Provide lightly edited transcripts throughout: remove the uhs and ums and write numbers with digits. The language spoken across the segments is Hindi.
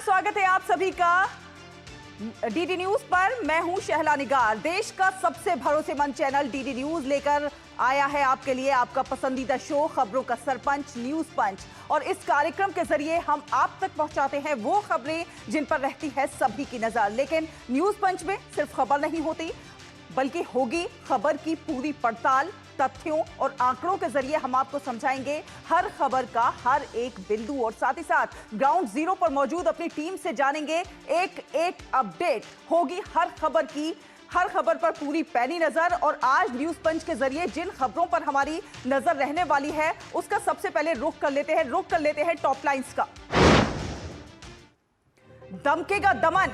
स्वागत है आप सभी का डीडी न्यूज पर। मैं हूं शहला निगार। देश का सबसे भरोसेमंद चैनल डीडी न्यूज लेकर आया है आपके लिए आपका पसंदीदा शो खबरों का सरपंच न्यूज पंच। और इस कार्यक्रम के जरिए हम आप तक पहुंचाते हैं वो खबरें जिन पर रहती है सभी की नजर। लेकिन न्यूज पंच में सिर्फ खबर नहीं होती, बल्कि होगी खबर की पूरी पड़ताल। तथ्यों और आंकड़ों के जरिए हम आपको समझाएंगे हर खबर का हर एक बिंदु, और साथ ही साथ ग्राउंड जीरो पर मौजूद अपनी टीम से जानेंगे एक एक अपडेट। होगी हर खबर पर पूरी पैनी नजर। और आज न्यूज पंच के जरिए जिन खबरों पर हमारी नजर रहने वाली है उसका सबसे पहले रुख कर लेते हैं टॉप लाइंस का। दमकेगा दमन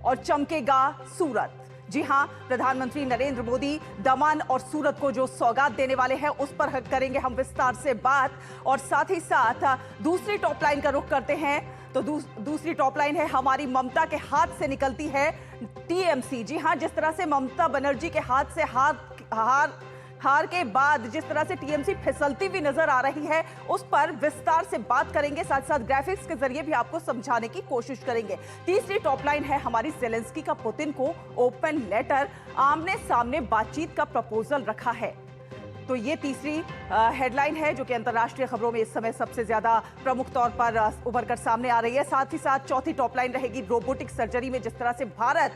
और चमकेगा सूरत। जी हां, प्रधानमंत्री नरेंद्र मोदी दमन और सूरत को जो सौगात देने वाले हैं उस पर करेंगे हम विस्तार से बात। और साथ ही साथ दूसरी टॉप लाइन का रुख करते हैं तो दूसरी टॉप लाइन है हमारी ममता के हाथ से निकलती है टीएमसी। जी हां, जिस तरह से ममता बनर्जी के हाथ से हार के बाद जिस तरह से टीएमसी फिसलती हुई नजर आ रही है उस पर विस्तार से बात करेंगे। साथ साथ ग्राफिक्स के जरिए भी आपको समझाने की कोशिश करेंगे। तीसरी टॉप लाइन है हमारी ज़ेलेंस्की का पुतिन को ओपन लेटर, आमने सामने बातचीत का प्रपोजल रखा है। तो ये तीसरी हेडलाइन है जो कि अंतर्राष्ट्रीय खबरों में इस समय सबसे ज्यादा प्रमुख तौर पर उभर कर सामने आ रही है। साथ ही साथ चौथी टॉप लाइन रहेगी रोबोटिक सर्जरी में जिस तरह से भारत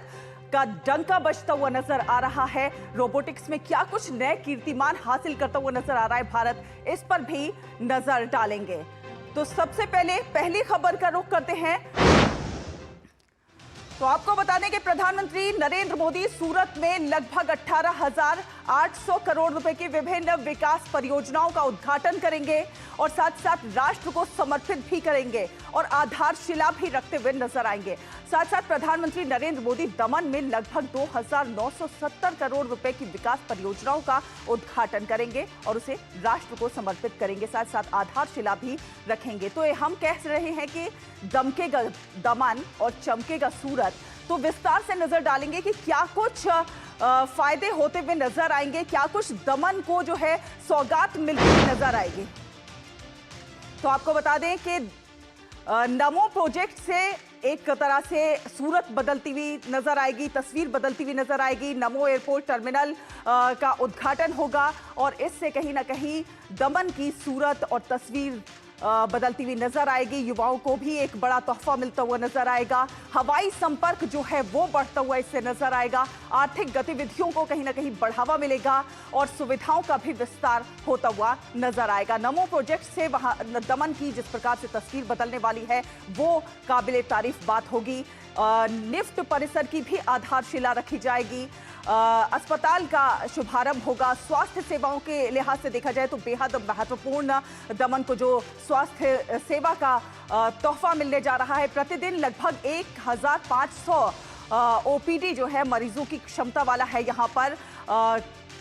का डंका बजता हुआ नजर आ रहा है। रोबोटिक्स में क्या कुछ नए कीर्तिमान हासिल करता हुआ नजर आ रहा है भारत, इस पर भी नजर डालेंगे। तो सबसे पहले पहली खबर का रुख करते हैं तो आपको बता दें कि प्रधानमंत्री नरेंद्र मोदी सूरत में लगभग 18,800 करोड़ रुपए की विभिन्न विकास परियोजनाओं का उद्घाटन करेंगे और साथ साथ राष्ट्र को समर्पित भी करेंगे और आधारशिला भी रखते हुए नजर आएंगे। साथ साथ प्रधानमंत्री नरेंद्र मोदी दमन में लगभग 2,970 करोड़ रुपए की विकास परियोजनाओं का उद्घाटन करेंगे और उसे राष्ट्र को समर्पित करेंगे, साथ साथ आधारशिला भी रखेंगे। तो हम कह रहे हैं कि दमकेगा दमन और चमकेगा सूरत। तो विस्तार से नजर डालेंगे कि क्या कुछ फायदे होते हुए नजर आएंगे, क्या कुछ दमन को जो है सौगात मिलती हुई नजर आएगी। तो आपको बता दें कि नमो प्रोजेक्ट से एक तरह से सूरत बदलती हुई नजर आएगी, तस्वीर बदलती हुई नजर आएगी। नमो एयरपोर्ट टर्मिनल का उद्घाटन होगा और इससे कहीं ना कहीं दमन की सूरत और तस्वीर बदलती हुई नजर आएगी। युवाओं को भी एक बड़ा तोहफा मिलता हुआ नजर आएगा। हवाई संपर्क जो है वो बढ़ता हुआ इससे नजर आएगा। आर्थिक गतिविधियों को कहीं ना कहीं बढ़ावा मिलेगा और सुविधाओं का भी विस्तार होता हुआ नजर आएगा। नमो प्रोजेक्ट से वहां दमन की जिस प्रकार से तस्वीर बदलने वाली है वो काबिले तारीफ बात होगी। निफ्ट परिसर की भी आधारशिला रखी जाएगी। अस्पताल का शुभारंभ होगा। स्वास्थ्य सेवाओं के लिहाज से देखा जाए तो बेहद महत्वपूर्ण दमन को जो स्वास्थ्य सेवा का तोहफा मिलने जा रहा है। प्रतिदिन लगभग 1,500 ओपीडी जो है मरीजों की क्षमता वाला है यहाँ पर।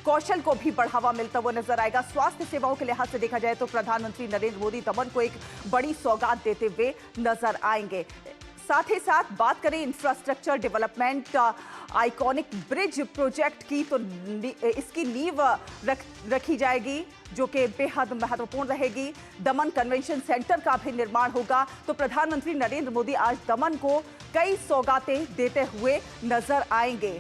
कौशल को भी बढ़ावा मिलता हुआ नजर आएगा। स्वास्थ्य सेवाओं के लिहाज से देखा जाए तो प्रधानमंत्री नरेंद्र मोदी दमन को एक बड़ी सौगात देते हुए नजर आएंगे। साथ ही साथ बात करें infrastructure development iconic bridge project की तो इसकी नींव रखी जाएगी जो कि बेहद महत्वपूर्ण रहेगी। दमन कन्वेंशन सेंटर का भी निर्माण होगा। तो प्रधानमंत्री नरेंद्र मोदी आज दमन को कई सौगातें देते हुए नजर आएंगे।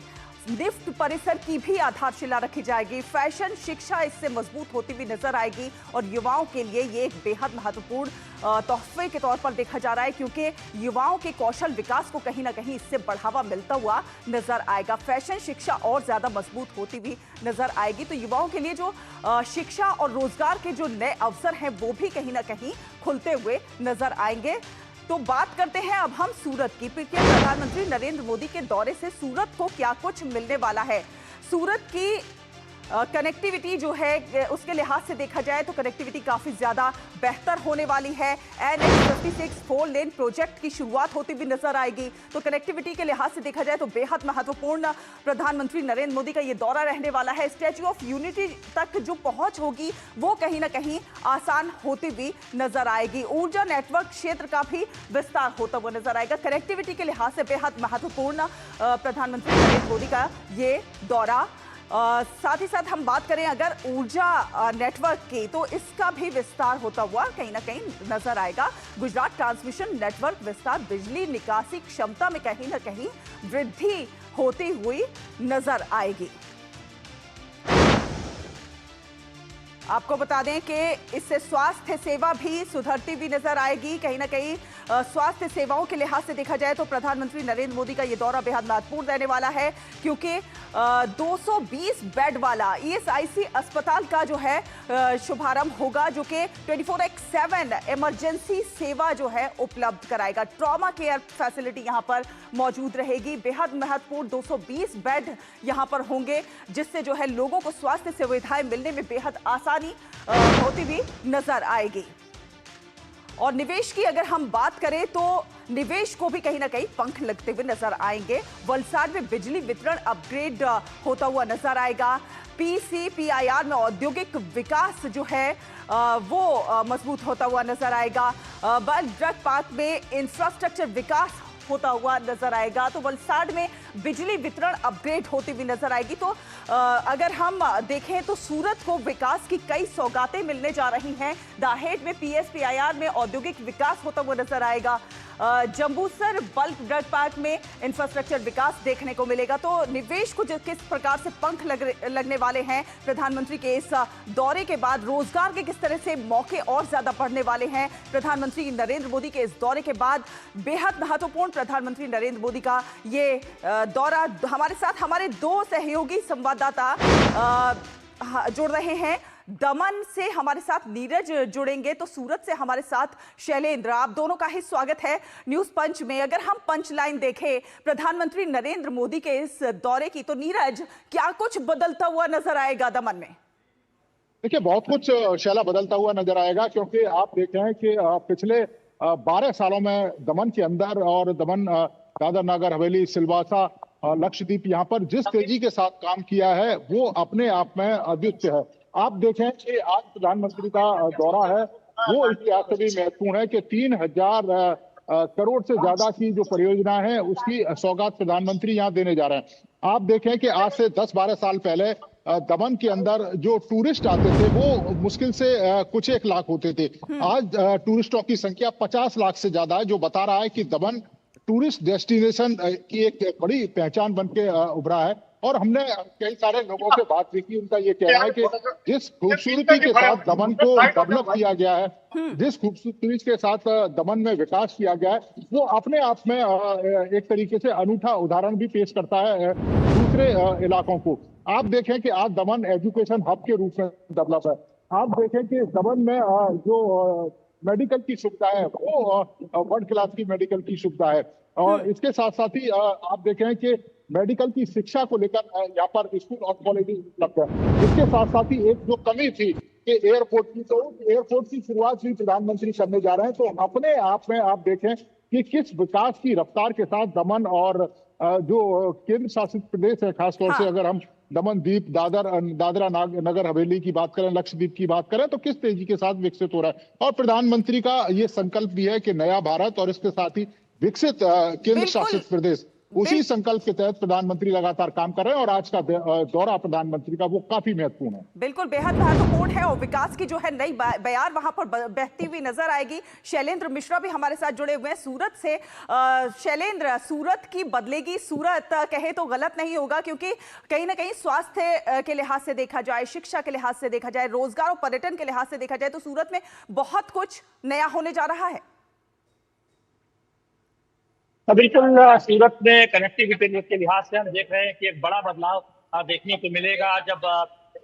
निफ्ट परिसर की भी आधारशिला रखी जाएगी। फैशन शिक्षा इससे मजबूत होती हुई नजर आएगी और युवाओं के लिए ये एक बेहद महत्वपूर्ण तोहफे के तौर पर देखा जा रहा है क्योंकि युवाओं के कौशल विकास को कहीं ना कहीं इससे बढ़ावा मिलता हुआ नजर आएगा। फैशन शिक्षा और ज्यादा मजबूत होती हुई नजर आएगी। तो युवाओं के लिए जो शिक्षा और रोजगार के जो नए अवसर हैं वो भी कहीं ना कहीं खुलते हुए नजर आएंगे। तो बात करते हैं अब हम सूरत की। प्रधानमंत्री नरेंद्र मोदी के दौरे से सूरत को क्या कुछ मिलने वाला है। सूरत की कनेक्टिविटी जो है उसके लिहाज से देखा जाए तो कनेक्टिविटी काफी ज्यादा बेहतर होने वाली है। NH56 4 लेन प्रोजेक्ट की शुरुआत होती भी नजर आएगी। तो कनेक्टिविटी के लिहाज से देखा जाए तो बेहद महत्वपूर्ण प्रधानमंत्री नरेंद्र मोदी का ये दौरा रहने वाला है। स्टैच्यू ऑफ यूनिटी तक जो पहुंच होगी वो कहीं ना कहीं आसान होती भी नजर आएगी। ऊर्जा नेटवर्क क्षेत्र का भी विस्तार होता हुआ नजर आएगा। कनेक्टिविटी के लिहाज से बेहद महत्वपूर्ण प्रधानमंत्री नरेंद्र मोदी का ये दौरा साथ ही साथ हम बात करें अगर ऊर्जा नेटवर्क की, तो इसका भी विस्तार होता हुआ कहीं ना कहीं नजर आएगा। गुजरात ट्रांसमिशन नेटवर्क विस्तार, बिजली निकासी क्षमता में कहीं ना कहीं वृद्धि होती हुई नजर आएगी। आपको बता दें कि इससे स्वास्थ्य सेवा भी सुधरती हुई नजर आएगी। कहीं ना कहीं स्वास्थ्य सेवाओं के लिहाज से देखा जाए तो प्रधानमंत्री नरेंद्र मोदी का यह दौरा बेहद महत्वपूर्ण रहने वाला है, क्योंकि 220 बेड वाला ईएसआईसी अस्पताल का जो है शुभारंभ होगा, जो कि 24/7 इमरजेंसी सेवा जो है उपलब्ध कराएगा। ट्रॉमा केयर फैसिलिटी यहां पर मौजूद रहेगी। बेहद महत्वपूर्ण 220 बेड यहां पर होंगे, जिससे जो है लोगों को स्वास्थ्य सुविधाएं मिलने में बेहद आसानी होती हुई नजर आएगी। और निवेश की अगर हम बात करें तो निवेश को भी कहीं ना कहीं पंख लगते हुए नजर आएंगे। वलसाड में बिजली वितरण अपग्रेड होता हुआ नजर आएगा। पीसीपीआईआर में औद्योगिक विकास जो है वो मजबूत होता हुआ नजर आएगा। बल्क ड्रग पार्क में इंफ्रास्ट्रक्चर विकास होता हुआ नजर आएगा। तो वलसाड में बिजली वितरण अपग्रेड होती हुई नजर आएगी। तो अगर हम देखें तो सूरत को विकास की कई सौगातें मिलने जा रही हैं। दाहेड़ में पीएसपीआईआर में औद्योगिक विकास होता हुआ नजर आएगा। जंबूसर बल्क ड्रग पार्क में इंफ्रास्ट्रक्चर विकास देखने को मिलेगा। तो निवेश को किस प्रकार से पंख लगने वाले हैं प्रधानमंत्री के इस दौरे के बाद, रोजगार के किस तरह से मौके और ज्यादा बढ़ने वाले हैं प्रधानमंत्री नरेंद्र मोदी के इस दौरे के बाद, बेहद महत्वपूर्ण प्रधानमंत्री नरेंद्र मोदी का ये दौरा। हमारे साथ हमारे दो सहयोगी संवाददाता जुड़ रहे हैं। दमन से हमारे साथ नीरज जुड़ेंगे, तो सूरत से हमारे साथ शैलेंद्र। आप दोनों का ही स्वागत है न्यूज पंच में। अगर हम पंच लाइन देखें प्रधानमंत्री नरेंद्र मोदी के इस दौरे की, तो नीरज, क्या कुछ बदलता हुआ नजर आएगा दमन में? देखिए, बहुत कुछ शैला बदलता हुआ नजर आएगा, क्योंकि आप देख रहे हैं कि पिछले 12 सालों में दमन के अंदर और दमन, दादर नगर हवेली, सिलवासा, लक्षद्वीप, यहाँ पर जिस तेजी के साथ काम किया है वो अपने आप में अद्वितीय है। आप देखें कि आज प्रधानमंत्री का दौरा है, वो इस लिहाज से भी महत्वपूर्ण है कि 3000 करोड़ से ज्यादा की जो परियोजना है उसकी सौगात प्रधानमंत्री यहाँ देने जा रहे हैं। आप देखें कि आज से 10-12 साल पहले दमन के अंदर जो टूरिस्ट आते थे वो मुश्किल से कुछ 1 लाख होते थे। आज टूरिस्टों की संख्या 50 लाख से ज्यादा है, जो बता रहा है कि दमन टूरिस्ट डेस्टिनेशन की एक बड़ी पहचान बन के उभरा है। और हमने कई सारे लोगों से बात भी की, उनका ये कहना है कि जिस खूबसूरती के साथ दमन को डेवलप किया गया है, जिस खूबसूरती के साथ दमन में विकास किया गया है, वो अपने आप में एक तरीके से अनूठा उदाहरण भी पेश करता है दूसरे इलाकों को। आप देखें कि आज दमन एजुकेशन हब के रूप में डेवलप है। आप देखें कि दमन में जो मेडिकल की सुविधा है वो वर्ल्ड क्लास की मेडिकल की सुविधा है। और इसके साथ साथ ही आप देखें कि मेडिकल की शिक्षा को लेकर यहाँ पर स्कूल और कॉलेज उपलब्ध है। इसके साथ साथ ही एक जो कमी थी कि एयरपोर्ट की, तो एयरपोर्ट की शुरुआत भी प्रधानमंत्री करने जा रहे हैं। तो अपने आप में आप देखें कि किस विकास की रफ्तार के साथ दमन और जो केंद्र शासित प्रदेश है, खासतौर से अगर हम दमन द्वीप, दादरा नगर हवेली की बात करें, लक्षद्वीप की बात करें, तो किस तेजी के साथ विकसित हो रहा है। और प्रधानमंत्री का ये संकल्प भी है कि नया भारत और इसके साथ ही विकसित केंद्र शासित प्रदेश, उसी संकल्प के तहत प्रधानमंत्री लगातार काम कर रहे हैं। और आज का दौरा प्रधानमंत्री का वो काफी महत्वपूर्ण है। बिल्कुल बेहद महत्वपूर्ण है और विकास की जो है नई बयार वहां पर बहती हुई नजर आएगी। शैलेंद्र मिश्रा भी हमारे साथ जुड़े हुए हैं सूरत से। शैलेंद्र, सूरत की बदलेगी सूरत कहे तो गलत नहीं होगा, क्योंकि कहीं ना कहीं स्वास्थ्य के लिहाज से देखा जाए, शिक्षा के लिहाज से देखा जाए, रोजगार और पर्यटन के लिहाज से देखा जाए, तो सूरत में बहुत कुछ नया होने जा रहा है। बिल्कुल, सूरत में कनेक्टिविटी के लिहाज से हम देख रहे हैं कि एक बड़ा बदलाव देखने को मिलेगा जब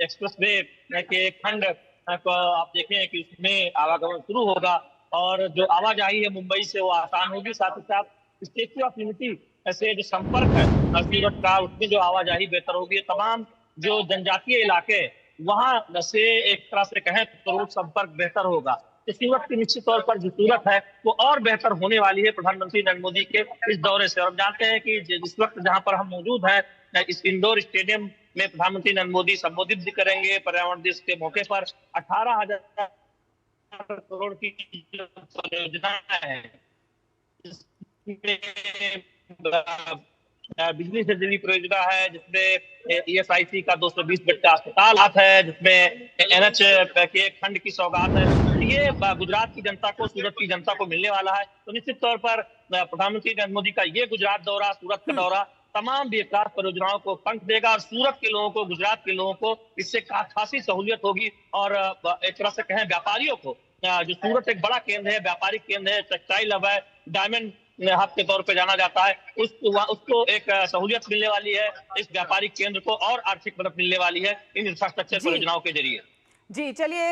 एक्सप्रेसवे के खंड को आप देखें कि उसमें आवागमन शुरू होगा और जो आवाजाही है मुंबई से वो आसान होगी। साथ ही साथ स्टैच्यू ऑफ यूनिटी से जो संपर्क है सूरत का, उसमें जो आवाजाही बेहतर होगी। तमाम जो जनजातीय इलाके वहां से एक तरह से कहें तो रोड संपर्क बेहतर होगा। इस सूरत की निश्चित तौर पर जो सूरत है वो और बेहतर होने वाली है प्रधानमंत्री नरेंद्र मोदी के इस दौरे से। और हम जानते हैं कि जिस वक्त जहां पर हम मौजूद हैं, इस इंडोर स्टेडियम में प्रधानमंत्री नरेंद्र मोदी संबोधित भी करेंगे। पर्यावरण दिवस के मौके पर 18,000 करोड़ की परियोजना है, बिजली से जुड़ी परियोजना है, जिसमें ESIC का 220 बेड का अस्पताल है, जिसमें NH के खंड की सौगात है। ये गुजरात की जनता को, सूरत की जनता को मिलने वाला है। तो निश्चित तौर पर प्रधानमंत्री नरेंद्र मोदी का ये गुजरात दौरा, सूरत का दौरा तमाम विकास परियोजनाओं को पंख देगा और सूरत के लोगों को, गुजरात के लोगों को इससे खासी सहूलियत होगी। और एक तरह से कहें व्यापारियों को, जो सूरत एक बड़ा केंद्र है, व्यापारिक केंद्र है, टेक्सटाइल हब है, डायमंड हब के तौर पे जाना जाता है, उसको एक सहूलियत मिलने वाली है। इस व्यापारिक केंद्र को और आर्थिक मदद मिलने वाली है इन इंफ्रास्ट्रक्चर परियोजनाओं के जरिए। जी चलिए,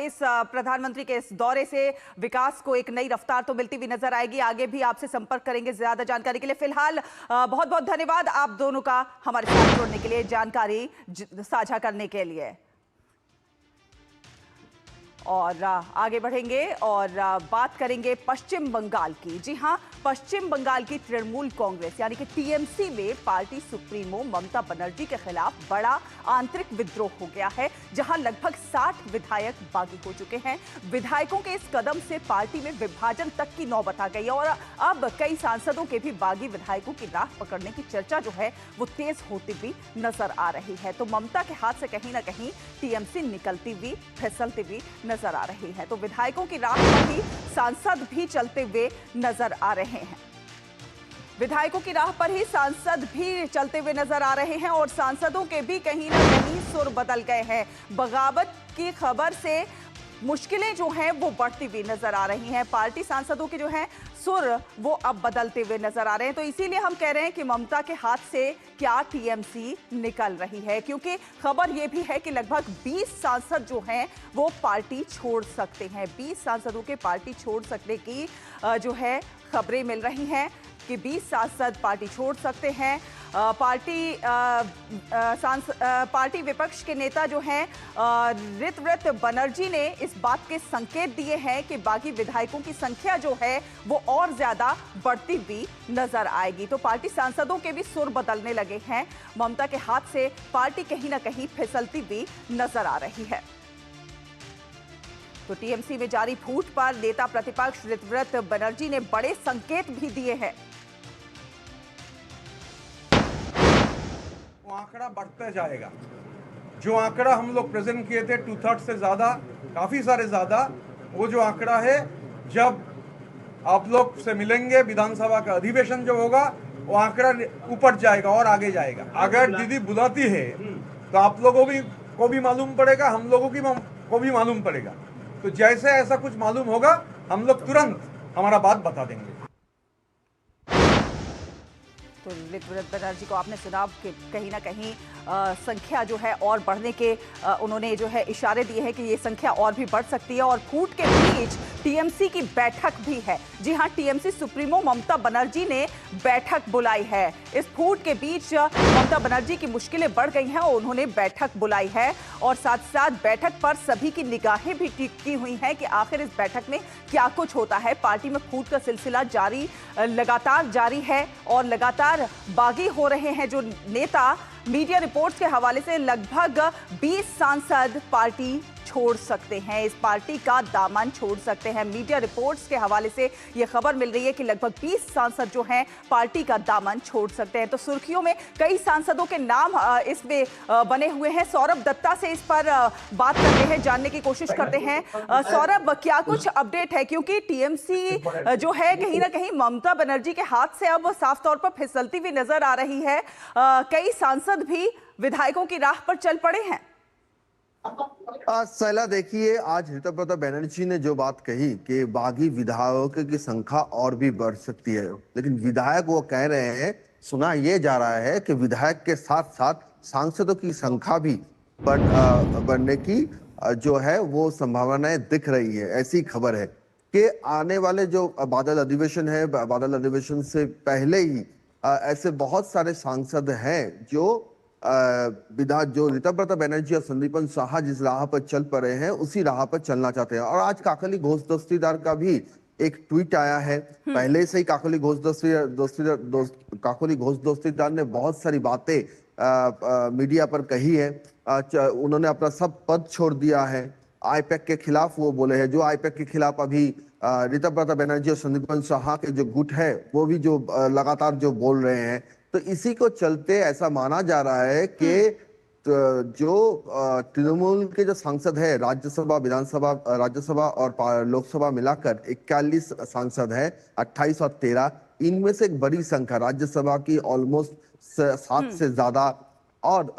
इस प्रधानमंत्री के इस दौरे से विकास को एक नई रफ्तार तो मिलती हुई नजर आएगी। आगे भी आपसे संपर्क करेंगे ज्यादा जानकारी के लिए। फिलहाल बहुत बहुत धन्यवाद आप दोनों का हमारे साथ जुड़ने के लिए, जानकारी साझा करने के लिए। और आगे बढ़ेंगे और बात करेंगे पश्चिम बंगाल की। जी हां, पश्चिम बंगाल की तृणमूल कांग्रेस यानी कि TMC में पार्टी सुप्रीमो ममता बनर्जी के खिलाफ बड़ा आंतरिक विद्रोह हो गया है, जहां लगभग 60 विधायक बागी हो चुके हैं। विधायकों के इस कदम से पार्टी में विभाजन तक की नौबत आ गई और अब कई सांसदों के भी बागी विधायकों की राह पकड़ने की चर्चा जो है वो तेज होती हुई नजर आ रही है। तो ममता के हाथ से कहीं ना कहीं TMC निकलती हुई, फिसलती हुई नजर आ रही है। तो विधायकों की राह पर ही सांसद भी चलते हुए नजर आ रहे हैं। विधायकों की राह पर ही सांसद भी चलते हुए नजर आ रहे हैं और सांसदों के भी कहीं ना कहीं सुर बदल गए हैं। बगावत की खबर से मुश्किलें जो हैं वो बढ़ती हुई नजर आ रही हैं। पार्टी सांसदों के जो हैं सुर वो अब बदलते हुए नजर आ रहे हैं। तो इसीलिए हम कह रहे हैं कि ममता के हाथ से क्या TMC निकल रही है, क्योंकि खबर ये भी है कि लगभग 20 सांसद जो हैं वो पार्टी छोड़ सकते हैं। 20 सांसदों के पार्टी छोड़ सकने की जो है खबरें मिल रही हैं कि 20 सांसद पार्टी छोड़ सकते हैं। पार्टी विपक्ष के नेता जो हैं ऋतव्रत बनर्जी ने इस बात के संकेत दिए हैं कि बागी विधायकों की संख्या जो है वो और ज्यादा बढ़ती हुई नजर आएगी। तो पार्टी सांसदों के भी सुर बदलने लगे हैं। ममता के हाथ से पार्टी कहीं ना कहीं फिसलती हुई नजर आ रही है। तो TMC में जारी फूट पर नेता प्रतिपक्ष ऋतव्रत बनर्जी ने बड़े संकेत भी दिए हैं। वो आंकड़ा बढ़ता जाएगा। जो आंकड़ा हम लोग प्रेजेंट किए थे 2/3 से ज्यादा, काफी सारे ज्यादा, वो जो आंकड़ा है जब आप लोग से मिलेंगे विधानसभा का अधिवेशन जो होगा वो आंकड़ा ऊपर जाएगा और आगे जाएगा। अगर दीदी बुलाती है तो आप लोगों को भी मालूम पड़ेगा, हम लोगों को भी मालूम पड़ेगा। तो जैसे ऐसा कुछ मालूम होगा हम लोग तुरंत हमारा बात बता देंगे। तो ऋतव्रत बनर्जी को आपने सुना कि कहीं ना कहीं संख्या जो है और बढ़ने के उन्होंने जो है इशारे दिए हैं कि ये संख्या और भी बढ़ सकती है। और फूट के बीच TMC की बैठक भी है। जी हां, TMC सुप्रीमो ममता बनर्जी ने बैठक बुलाई है। इस फूट के बीच ममता बनर्जी की मुश्किलें बढ़ गई हैं और उन्होंने बैठक बुलाई है और साथ साथ बैठक पर सभी की निगाहें भी टिकी हुई हैं कि आखिर इस बैठक में क्या कुछ होता है। पार्टी में फूट का सिलसिला लगातार जारी है और लगातार बागी हो रहे हैं जो नेता। मीडिया रिपोर्ट्स के हवाले से लगभग 20 सांसद पार्टी छोड़ सकते हैं, इस पार्टी का दामन छोड़ सकते हैं। मीडिया रिपोर्ट्स के हवाले से यह खबर मिल रही है कि लगभग 20 सांसद जो हैं पार्टी का दामन छोड़ सकते हैं। तो सुर्खियों में कई सांसदों के नाम इसमें बने हुए हैं। सौरभ दत्ता से इस पर बात करते हैं, जानने की कोशिश करते हैं। सौरभ, क्या कुछ अपडेट है, क्योंकि TMC जो है कहीं ना कहीं ममता बनर्जी के हाथ से अब साफ तौर पर फिसलती हुई नजर आ रही है। कई सांसद भी विधायकों की राह पर चल पड़े हैं। सैला, देखिए, आज ऋतव्रत बनर्जी ने जो बात कही कि बागी विधायकों की संख्या और भी बढ़ सकती है, लेकिन विधायक वो कह रहे हैं, सुना ये जा रहा है कि विधायक के साथ साथ सांसदों की संख्या भी बढ़ने की जो है वो संभावनाएं दिख रही है। ऐसी खबर है कि आने वाले जो बादल अधिवेशन है, बादल अधिवेशन से पहले ही ऐसे बहुत सारे सांसद हैं जो जो ऋतव्रत बनर्जी और संदीपन साहा जिस राह पर चल पड़े हैं उसी राह पर चलना चाहते हैं। और आज काकली घोष दस्तीदार का भी एक ट्वीट आया है। पहले से ही काकली घोष दस्तीदार ने बहुत सारी बातें मीडिया पर कही है। उन्होंने अपना सब पद छोड़ दिया है। आईपैक के खिलाफ वो बोले हैं, जो आईपैक के खिलाफ अभी ऋतव्रत बनर्जी और संदीपन साहा के जो गुट है वो भी जो लगातार जो बोल रहे हैं तो इसी को चलते ऐसा माना जा रहा है कि जो तृणमूल के जो सांसद है, राज्यसभा, विधानसभा, राज्यसभा और लोकसभा मिलाकर 41 सांसद है, 28 और 13, इनमें से एक बड़ी संख्या राज्यसभा की ऑलमोस्ट 7 से ज्यादा और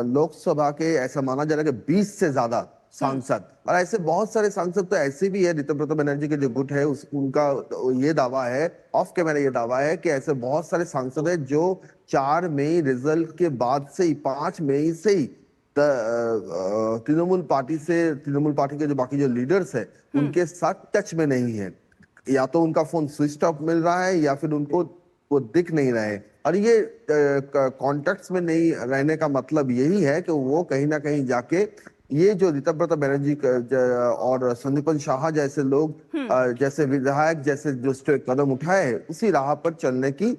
लोकसभा के ऐसा माना जा रहा है कि 20 से ज्यादा सांसद, और ऐसे बहुत सारे सांसद तो ऐसे भी है। ऋतुव्रत बनर्जी के जो गुट है उनका ये दावा है, ऑफ कैमरा ये दावा है कि ऐसे बहुत सारे सांसद है जो 4 मई रिजल्ट के बाद से ही, 5 मई से ही तृणमूल पार्टी के जो बाकी जो लीडर्स है उनके साथ टच में नहीं है, या तो उनका फोन स्विच ऑफ मिल रहा है या फिर उनको वो दिख नहीं रहे। और ये कॉन्टेक्ट्स में नहीं रहने का मतलब यही है कि वो कहीं ना कहीं जाके ये जो ऋतुव्रत बनर्जी और संदीपन शाह जैसे लोग, जैसे विधायक जैसे जो कदम उठाए उसी राह पर चलने की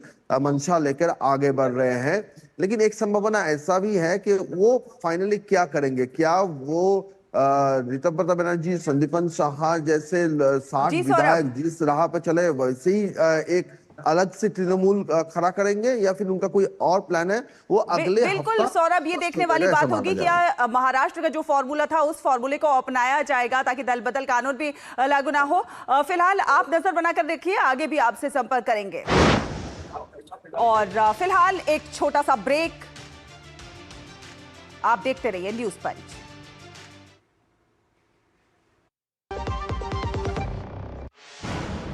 मंशा लेकर आगे बढ़ रहे हैं। लेकिन एक संभावना ऐसा भी है कि वो फाइनली क्या करेंगे, क्या वो ऋतुव्रत बनर्जी, संदीपन शाह जैसे 60 विधायक जिस राह पर चले वैसे ही एक अलग से तृणमूल खड़ा करेंगे, या फिर उनका कोई और प्लान है वो अगले बिल्कुल सौरभ, ये देखने वाली बात होगी क्या महाराष्ट्र का जो फॉर्मूला था उस फॉर्मूले को अपनाया जाएगा ताकि दल बदल कानून भी लागू ना हो। फिलहाल आप नजर बनाकर देखिए, आगे भी आपसे संपर्क करेंगे। और फिलहाल एक छोटा सा ब्रेक, आप देखते रहिए न्यूज पंच।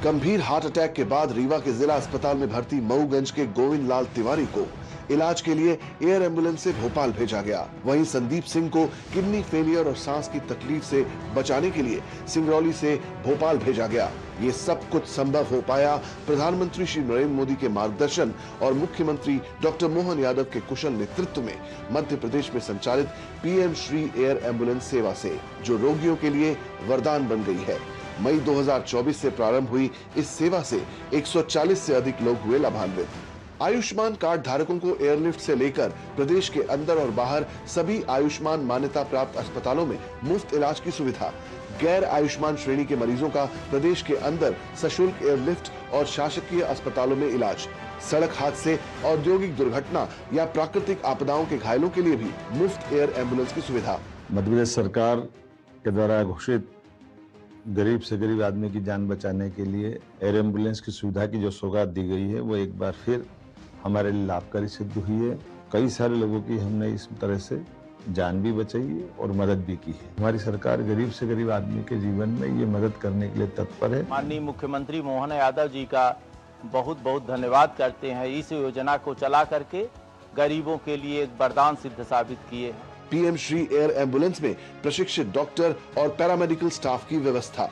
गंभीर हार्ट अटैक के बाद रीवा के जिला अस्पताल में भर्ती मऊगंज के गोविंद लाल तिवारी को इलाज के लिए एयर एम्बुलेंस से भोपाल भेजा गया। वहीं संदीप सिंह को किडनी फेलियर और सांस की तकलीफ से बचाने के लिए सिंगरौली से भोपाल भेजा गया। ये सब कुछ संभव हो पाया प्रधानमंत्री श्री नरेंद्र मोदी के मार्गदर्शन और मुख्यमंत्री डॉक्टर मोहन यादव के कुशल नेतृत्व में मध्य प्रदेश में संचालित पीएम श्री एयर एम्बुलेंस सेवा से, जो रोगियों के लिए वरदान बन गई है। मई 2024 से प्रारंभ हुई इस सेवा से 140 से अधिक लोग हुए लाभान्वित। आयुष्मान कार्ड धारकों को एयरलिफ्ट से लेकर प्रदेश के अंदर और बाहर सभी आयुष्मान मान्यता प्राप्त अस्पतालों में मुफ्त इलाज की सुविधा। गैर आयुष्मान श्रेणी के मरीजों का प्रदेश के अंदर सशुल्क एयरलिफ्ट और शासकीय अस्पतालों में इलाज। सड़क हादसे, औद्योगिक दुर्घटना या प्राकृतिक आपदाओं के घायलों के लिए भी मुफ्त एयर एम्बुलेंस की सुविधा। मध्य प्रदेश सरकार के द्वारा घोषित गरीब से गरीब आदमी की जान बचाने के लिए एयर एम्बुलेंस की सुविधा की जो सौगात दी गई है वो एक बार फिर हमारे लिए लाभकारी सिद्ध हुई है। कई सारे लोगों की हमने इस तरह से जान भी बचाई है और मदद भी की है। हमारी सरकार गरीब से गरीब आदमी के जीवन में ये मदद करने के लिए तत्पर है। माननीय मुख्यमंत्री मोहन यादव जी का बहुत बहुत धन्यवाद करते हैं। इस योजना को चला करके गरीबों के लिए एक वरदान सिद्ध साबित किए हैं। पीएम श्री एयर एम्बुलेंस में प्रशिक्षित डॉक्टर और पैरामेडिकल स्टाफ की व्यवस्था।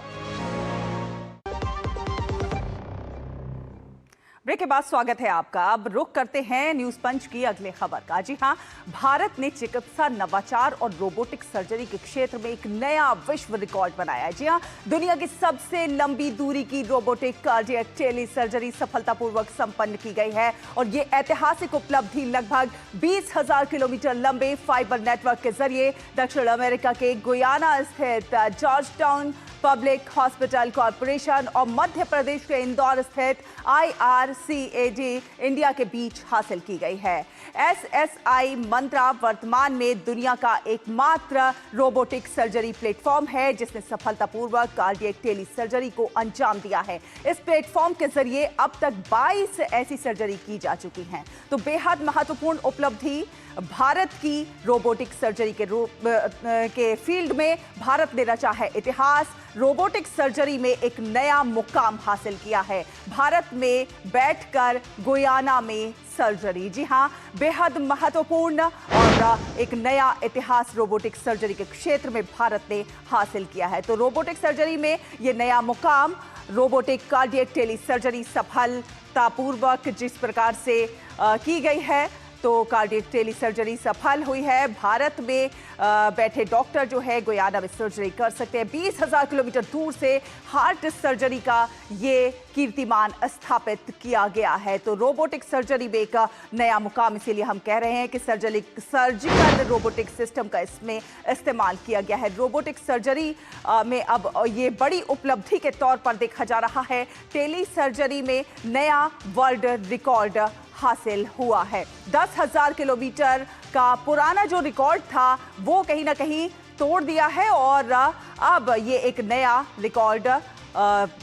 ब्रेक के बाद स्वागत है आपका। अब रुख करते हैं न्यूज पंच की अगले खबर का। जी हां, भारत ने चिकित्सा नवाचार और रोबोटिक सर्जरी के क्षेत्र में एक नया विश्व रिकॉर्ड बनाया है। जी हां, दुनिया की सबसे लंबी दूरी की रोबोटिक कार्डियक टेली सर्जरी सफलतापूर्वक संपन्न की गई है और ये ऐतिहासिक उपलब्धि लगभग 20,000 किलोमीटर लंबे फाइबर नेटवर्क के जरिए दक्षिण अमेरिका के गुयाना स्थित George town public hospital corporation और मध्य प्रदेश के इंदौर स्थित IRCAD इंडिया के बीच हासिल की गई है। SSI मंत्रा वर्तमान में दुनिया का एकमात्र रोबोटिक सर्जरी प्लेटफॉर्म है जिसने सफलतापूर्वक कार्डियक टेली सर्जरी को अंजाम दिया है। इस प्लेटफॉर्म के जरिए अब तक 22 ऐसी सर्जरी की जा चुकी हैं। तो बेहद महत्वपूर्ण उपलब्धि भारत की रोबोटिक सर्जरी के फील्ड में भारत ने रचा है इतिहास। रोबोटिक सर्जरी में एक नया मुकाम हासिल किया है। भारत में बैठकर गुयाना में सर्जरी। जी हां, बेहद महत्वपूर्ण और एक नया इतिहास रोबोटिक सर्जरी के क्षेत्र में भारत ने हासिल किया है। तो रोबोटिक सर्जरी में ये नया मुकाम, रोबोटिक कार्डियक टेली सर्जरी सफलतापूर्वक जिस प्रकार से की गई है, तो कार्डियक टेली सर्जरी सफल हुई है। भारत में बैठे डॉक्टर जो है गुयाना में सर्जरी कर सकते हैं। 20,000 किलोमीटर दूर से हार्ट सर्जरी का ये कीर्तिमान स्थापित किया गया है। तो रोबोटिक सर्जरी में एक नया मुकाम, इसीलिए हम कह रहे हैं कि सर्जिकल रोबोटिक सिस्टम का इसमें इस्तेमाल किया गया है। रोबोटिक सर्जरी में अब ये बड़ी उपलब्धि के तौर पर देखा जा रहा है। टेली सर्जरी में नया वर्ल्ड रिकॉर्ड हासिल हुआ है। 10,000 किलोमीटर का पुराना जो रिकॉर्ड था वो कहीं ना कहीं तोड़ दिया है और अब ये एक नया रिकॉर्ड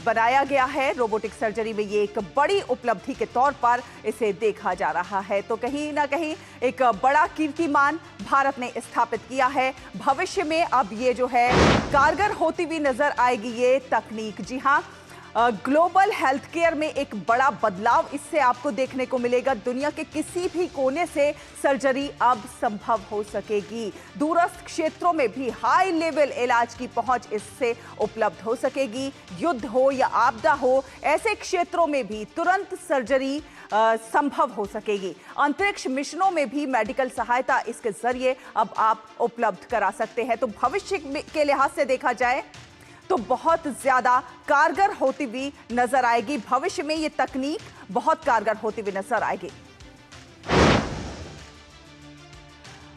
बनाया गया है। रोबोटिक सर्जरी में ये एक बड़ी उपलब्धि के तौर पर इसे देखा जा रहा है। तो कहीं ना कहीं एक बड़ा कीर्तिमान भारत ने स्थापित किया है। भविष्य में अब ये जो है कारगर होती हुई नजर आएगी ये तकनीक। जी हाँ, ग्लोबल हेल्थ केयर में एक बड़ा बदलाव इससे आपको देखने को मिलेगा। दुनिया के किसी भी कोने से सर्जरी अब संभव हो सकेगी। दूरस्थ क्षेत्रों में भी हाई लेवल इलाज की पहुंच इससे उपलब्ध हो सकेगी। युद्ध हो या आपदा हो, ऐसे क्षेत्रों में भी तुरंत सर्जरी संभव हो सकेगी। अंतरिक्ष मिशनों में भी मेडिकल सहायता इसके जरिए अब आप उपलब्ध करा सकते हैं। तो भविष्य के लिहाज से देखा जाए तो बहुत ज्यादा कारगर होती हुई नजर आएगी। भविष्य में ये तकनीक बहुत कारगर होती हुई नजर आएगी।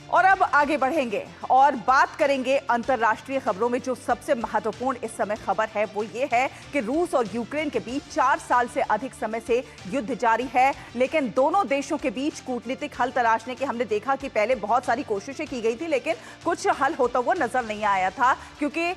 और अब आगे बढ़ेंगे और बात करेंगे अंतर्राष्ट्रीय खबरों में। जो सबसे महत्वपूर्ण इस समय खबर है वो ये है कि रूस और यूक्रेन के बीच 4 साल से अधिक समय से युद्ध जारी है, लेकिन दोनों देशों के बीच कूटनीतिक हल तलाशने की हमने देखा कि पहले बहुत सारी कोशिशें की गई थी, लेकिन कुछ हल होता हुआ नजर नहीं आया था। क्योंकि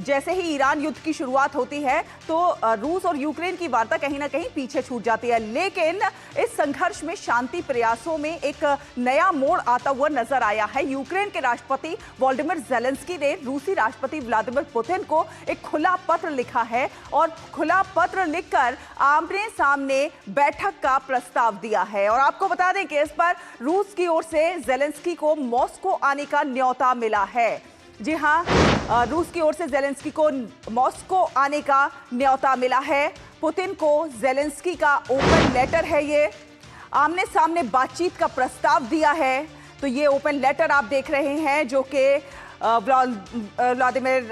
जैसे ही ईरान युद्ध की शुरुआत होती है तो रूस और यूक्रेन की वार्ता कहीं ना कहीं पीछे छूट जाती है। लेकिन इस संघर्ष में शांति प्रयासों में एक नया मोड़ आता हुआ नजर आया है। यूक्रेन के राष्ट्रपति वोलोदिमीर ज़ेलेंस्की ने रूसी राष्ट्रपति व्लादिमीर पुतिन को एक खुला पत्र लिखा है और खुला पत्र लिखकर आमने सामने बैठक का प्रस्ताव दिया है। और आपको बता दें कि इस पर रूस की ओर से ज़ेलेंस्की को मॉस्को आने का न्योता मिला है। जी हां, रूस की ओर से ज़ेलेंस्की को मॉस्को आने का न्योता मिला है। पुतिन को ज़ेलेंस्की का ओपन लेटर है, ये आमने सामने बातचीत का प्रस्ताव दिया है। तो ये ओपन लेटर आप देख रहे हैं जो कि व्लादिमीर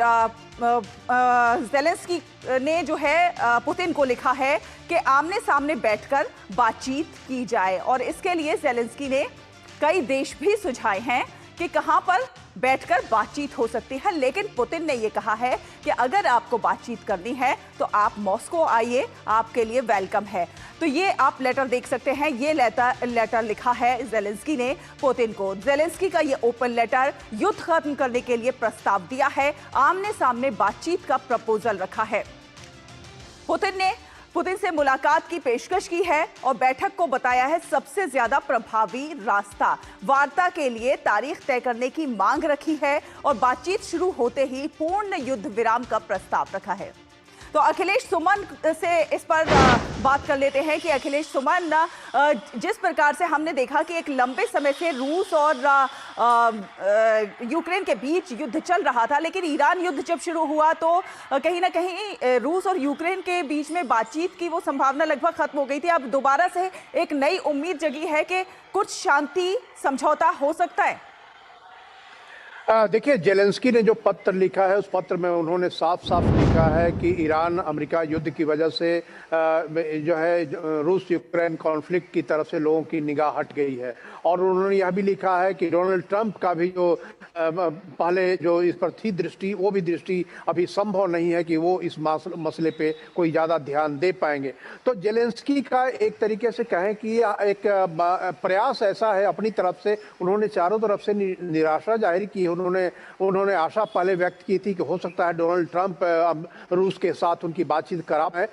ज़ेलेंस्की ने जो है पुतिन को लिखा है कि आमने सामने बैठकर बातचीत की जाए। और इसके लिए ज़ेलेंस्की ने कई देश भी सुझाए हैं कि कहां पर बैठकर बातचीत हो सकती है, लेकिन पुतिन ने यह कहा है कि अगर आपको बातचीत करनी है तो आप मॉस्को आइए, आपके लिए वेलकम है। तो ये आप लेटर देख सकते हैं, ये लेटर लिखा है ज़ेलेंस्की ने पुतिन को। ज़ेलेंस्की का ये ओपन लेटर युद्ध खत्म करने के लिए प्रस्ताव दिया है, आमने सामने बातचीत का प्रपोजल रखा है। पुतिन से मुलाकात की पेशकश की है और बैठक को बताया है सबसे ज्यादा प्रभावी रास्ता। वार्ता के लिए तारीख तय करने की मांग रखी है और बातचीत शुरू होते ही पूर्ण युद्ध विराम का प्रस्ताव रखा है। तो अखिलेश सुमन से इस पर बात कर लेते हैं कि अखिलेश सुमन, जिस प्रकार से हमने देखा कि एक लंबे समय से रूस और यूक्रेन के बीच युद्ध चल रहा था, लेकिन ईरान युद्ध जब शुरू हुआ तो कहीं ना कहीं रूस और यूक्रेन के बीच में बातचीत की वो संभावना लगभग खत्म हो गई थी। अब दोबारा से एक नई उम्मीद जगी है कि कुछ शांति समझौता हो सकता है। देखिए, ज़ेलेंस्की ने जो पत्र लिखा है उस पत्र में उन्होंने साफ साफ लिखा है कि ईरान अमेरिका युद्ध की वजह से जो है रूस यूक्रेन कॉन्फ्लिक्ट की तरफ से लोगों की निगाह हट गई है। और उन्होंने यह भी लिखा है कि डोनाल्ड ट्रंप का भी जो पहले जो इस पर थी दृष्टि, वो भी दृष्टि अभी संभव नहीं है कि वो इस मसले पे कोई ज़्यादा ध्यान दे पाएंगे। तो ज़ेलेंस्की का एक तरीके से कहें कि एक प्रयास ऐसा है अपनी तरफ से, उन्होंने चारों तरफ से निराशा जाहिर की। उन्होंने आशा पहले व्यक्त की थी कि हो सकता है डोनाल्ड ट्रंप अब रूस के साथ उनकी बातचीत करा पाए।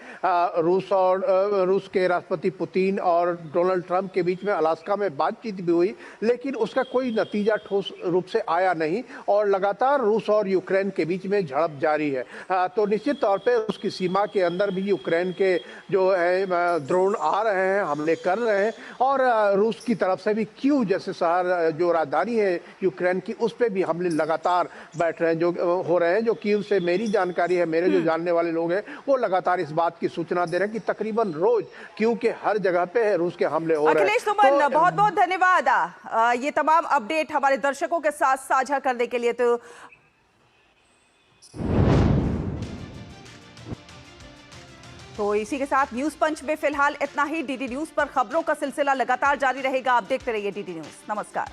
रूस के राष्ट्रपति पुतिन और डोनाल्ड ट्रंप के बीच में अलास्का में बातचीत भी हुई, लेकिन उसका कोई नतीजा ठोस रूप से आया नहीं और लगातार रूस और यूक्रेन के बीच में झड़प जारी है। तो निश्चित तौर पे उसकी सीमा के अंदर भी यूक्रेन के जो है ड्रोन आ रहे हैं, हमले कर रहे हैं और रूस की तरफ से भी कीव जैसे शहर जो राजधानी है यूक्रेन की, उस पर भी हमले लगातार बैठ रहे हैं जो हो रहे हैं। जो कीव से मेरी जानकारी है, मेरे जो जानने वाले लोग हैं वो लगातार इस बात की सूचना दे रहे हैं कि तकरीबन रोज कीव के हर जगह पे रूस के हमले हो रहे हैं। अखिलेश सुमन, बहुत बहुत धन्यवाद ये तमाम अपडेट हमारे दर्शकों के साथ साझा करने के लिए। तो इसी के साथ न्यूज पंच में फिलहाल इतना ही। डीडी न्यूज पर खबरों का सिलसिला लगातार जारी रहेगा। आप देखते रहिए डीडी न्यूज। नमस्कार।